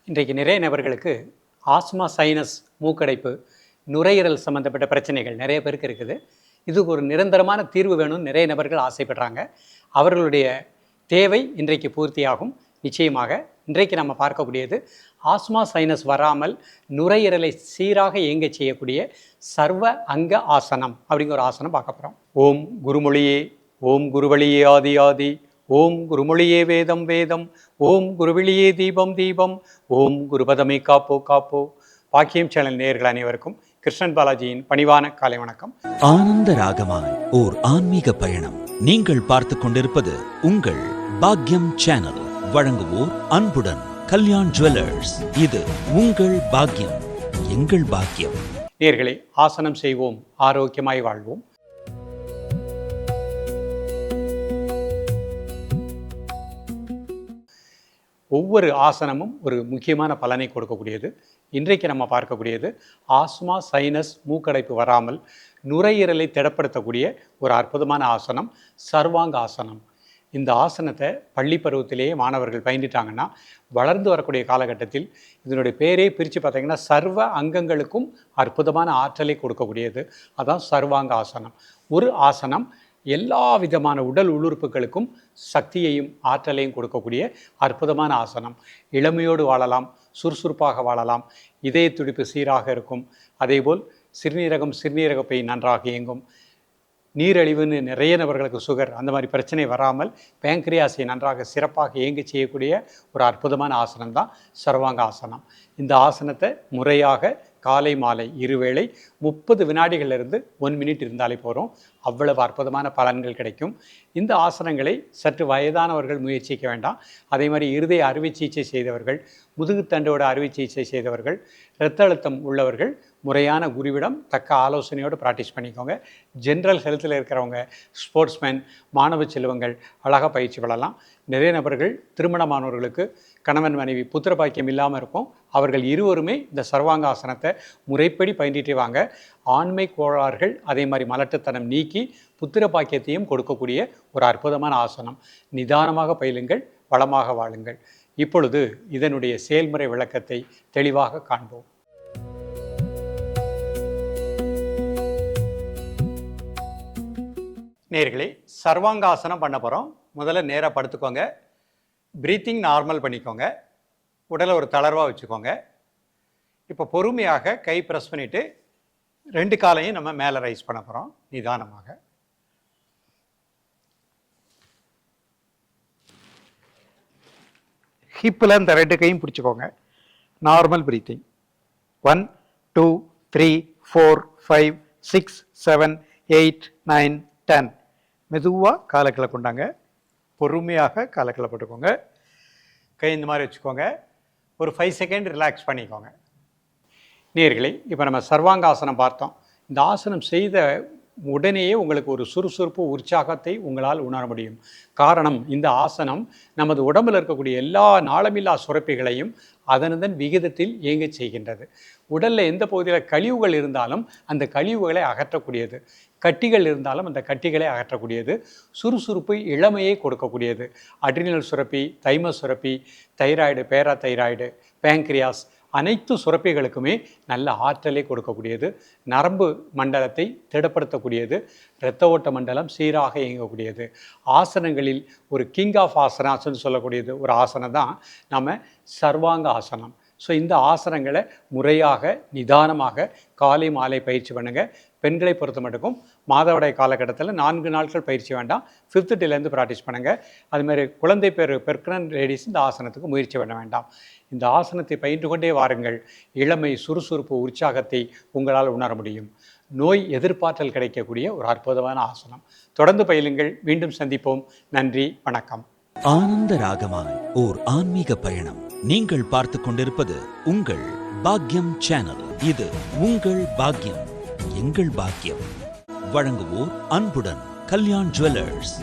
இன்றைக்கு நிறைய நபர்களுக்கு ஆஸ்மா, சைனஸ், மூக்கடைப்பு, நுரையீரல் சம்மந்தப்பட்ட பிரச்சனைகள் நிறைய பேருக்கு இருக்குது. இதுக்கு ஒரு நிரந்தரமான தீர்வு வேணும்னு நிறைய நபர்கள் ஆசைப்படுறாங்க. அவர்களுடைய தேவை இன்றைக்கு பூர்த்தியாகும். நிச்சயமாக இன்றைக்கு நம்ம பார்க்கக்கூடியது ஆஸ்மா, சைனஸ் வராமல் நுரையீரலை சீராக இயங்க செய்யக்கூடிய சர்வ அங்க ஆசனம் அப்படிங்கிற ஒரு ஆசனம் பார்க்க போகிறோம். ஓம் குருமொழியே, ஓம் குருவழியே ஆதி ஆதி, ஓம் குருமொழியே வேதம் வேதம், ஓம் குருவிழியே தீபம் தீபம், ஓம் குருபதமே காப்போ காப்போ. பாக்கியம் சேனல் நேயர்கள் அனைவருக்கும் கிருஷ்ணன் பாலாஜியின் பணிவான காலை வணக்கம். ஆனந்த ராகமாய் ஓர் ஆன்மீக பயணம். நீங்கள் பார்த்து கொண்டிருப்பது உங்கள் பாக்யம் சேனல். வழங்குவோர் அன்புடன் கல்யாண் ஜுவல்லர்ஸ். இது உங்கள் பாக்யம், எங்கள் பாக்கியம். நேயர்களே, ஆசனம் செய்வோம், ஆரோக்கியமாய் வாழ்வோம். ஒவ்வொரு ஆசனமும் ஒரு முக்கியமான பலனை கொடுக்கக்கூடியது. இன்றைக்கு நம்ம பார்க்கக்கூடியது ஆஸ்மா, சைனஸ், மூக்கடைப்பு வராமல் நுரையீரலை திடப்படுத்தக்கூடிய ஒரு அற்புதமான ஆசனம், சர்வாங்க ஆசனம். இந்த ஆசனத்தை பள்ளி பருவத்திலேயே மாணவர்கள் பயின்றுட்டாங்கன்னா வளர்ந்து வரக்கூடிய காலகட்டத்தில் இதனுடைய பேரே பிரித்து பார்த்தீங்கன்னா சர்வ அங்கங்களுக்கும் அற்புதமான ஆற்றலை கொடுக்கக்கூடியது. அதான் சர்வாங்க ஆசனம். ஒரு ஆசனம் எல்லா விதமான உடல் உள்ளுறுப்புகளுக்கும் சக்தியையும் ஆற்றலையும் கொடுக்கக்கூடிய அற்புதமான ஆசனம். இளமையோடு வாழலாம், சுறுசுறுப்பாக வாழலாம், இதய துடிப்பு சீராக இருக்கும். அதேபோல் சிறுநீரகப்பை நன்றாக இயங்கும். நீரிழிவுன்னு நிறைய நபர்களுக்கு சுகர் அந்த மாதிரி பிரச்சனை வராமல் பேங்க்ரியாஸை நன்றாக சிறப்பாக இயங்க செய்யக்கூடிய ஒரு அற்புதமான ஆசனம் தான் சர்வாங்க ஆசனம். இந்த ஆசனத்தை முறையாக காலை மாலை இருவேளை 30 வினாடிகளிலிருந்து 1 மினிட் இருந்தாலே போகிறோம். அவ்வளவு அற்புதமான பலன்கள் கிடைக்கும். இந்த ஆசனங்களை சற்று வயதானவர்கள் முயற்சிக்க வேண்டாம். அதே மாதிரி இருதய அறுவை சிகிச்சை செய்தவர்கள், முதுகுத்தண்டோட அறுவை சிகிச்சை செய்தவர்கள், இரத்த அழுத்தம் உள்ளவர்கள் முறையான குருவிடம் தக்க ஆலோசனையோடு ப்ராக்டிஸ் பண்ணிக்கோங்க. ஜென்ரல் ஹெல்த்தில் இருக்கிறவங்க, ஸ்போர்ட்ஸ்மேன், மாணவ செல்வங்கள் அழகாக பயிற்சி பெறலாம். நிறைய நபர்கள் திருமணமானவர்களுக்கு கணவன் மனைவி புத்திர பாக்கியம் இல்லாமல் இருக்கும். அவர்கள் இருவருமே இந்த சர்வாங்க ஆசனத்தை முறைப்படி பயின்றிட்டு வாங்க. ஆண்மை கோளாறுகள் அதே மாதிரி மலட்டுத்தனம் நீக்கி புத்திர பாக்கியத்தையும் கொடுக்கக்கூடிய ஒரு அற்புதமான ஆசனம். நிதானமாக பயிலுங்கள், வளமாக வாழுங்கள். இப்பொழுது இதனுடைய செயல்முறை விளக்கத்தை தெளிவாக காண்போம். நேயர்களே, சர்வாங்காசனம் பண்ண போகிறோம். முதல்ல நேராக படுத்துக்கோங்க. ப்ரீத்திங் நார்மல் பண்ணிக்கோங்க. உடலை ஒரு தளர்வாக வச்சுக்கோங்க. இப்போ பொறுமையாக கை ப்ரெஸ் பண்ணிவிட்டு 2 காலையும் நம்ம மேலே ரைஸ் பண்ண போகிறோம். நிதானமாக ஹிப்பில் இந்த 2 கையும் பிடிச்சிக்கோங்க. Normal breathing. 1 2 3 4 5 6 7 8 9 10. மெதுவாக காலக்கிழ கொண்டாங்க. பொறுமையாக காலக்கிழ போட்டுக்கோங்க. கை இந்த மாதிரி வச்சுக்கோங்க. ஒரு 5 செகண்ட் ரிலாக்ஸ் பண்ணிக்கோங்க. நேயர்களே, இப்போ நம்ம சர்வாங்காசனம் பார்த்தோம். இந்த ஆசனம் செய்த உடனேயே உங்களுக்கு ஒரு சுறுசுறுப்பு, உற்சாகத்தை உங்களால் உணர முடியும். காரணம், இந்த ஆசனம் நமது உடம்பில் இருக்கக்கூடிய எல்லா நாளமில்லா சுரப்பிகளையும் அதனதன் விகிதத்தில் இயங்க செய்கின்றது. உடலில் எந்த பகுதியில் கழிவுகள் இருந்தாலும் அந்த கழிவுகளை அகற்றக்கூடியது, கட்டிகள் இருந்தாலும் அந்த கட்டிகளை அகற்றக்கூடியது, சுறுசுறுப்பு இளமையை கொடுக்கக்கூடியது. அட்ரினல் சுரப்பி, தைமஸ் சுரப்பி, தைராய்டு, பேரா தைராய்டு, பேங்க்ரியாஸ் அனைத்து சுரப்பிகளுக்குமே நல்ல ஆற்றலை கொடுக்கக்கூடியது. நரம்பு மண்டலத்தை திடப்படுத்தக்கூடியது. இரத்த ஓட்ட மண்டலம் சீராக இயங்கக்கூடியது. ஆசனங்களில் ஒரு கிங் ஆஃப் ஆசனாஸ்ன்னு சொல்லக்கூடியது ஒரு ஆசனம் தான் நம்ம சர்வாங்க ஆசனம். ஸோ இந்த ஆசனங்களை முறையாக நிதானமாக காலை மாலை பயிற்சி பண்ணுங்கள். பெண்களை பொறுத்த மட்டுக்கும் மாதவிடாய் காலகட்டத்தில் 4 நாட்கள் பயிற்சி வேண்டாம். 5th டேலேருந்து ப்ராக்டிஸ் பண்ணுங்கள். அதுமாதிரி குழந்தை பெர்க்னன்ட் லேடிஸ் இந்த ஆசனத்துக்கு முயற்சி பண்ண வேண்டாம். இந்த ஆசனத்தை பயின்று கொண்டே வாருங்கள். இளமை, சுறுசுறுப்பு, உற்சாகத்தை உங்களால் உணர முடியும். நோய் எதிர்ப்பாற்றல் கிடைக்கக்கூடிய ஒரு அற்புதமான ஆசனம். தொடர்ந்து பயிலுங்கள். மீண்டும் சந்திப்போம். நன்றி, வணக்கம். ஆனந்த ராகமாய் ஓர் ஆன்மீக பயணம். நீங்கள் பார்த்து கொண்டிருப்பது உங்கள் பாக்யம் சேனல். இது உங்கள் பாக்யம், எங்கள் பாக்கியம். வழங்குவோர் அன்புடன் கல்யாண் ஜுவல்லர்ஸ்.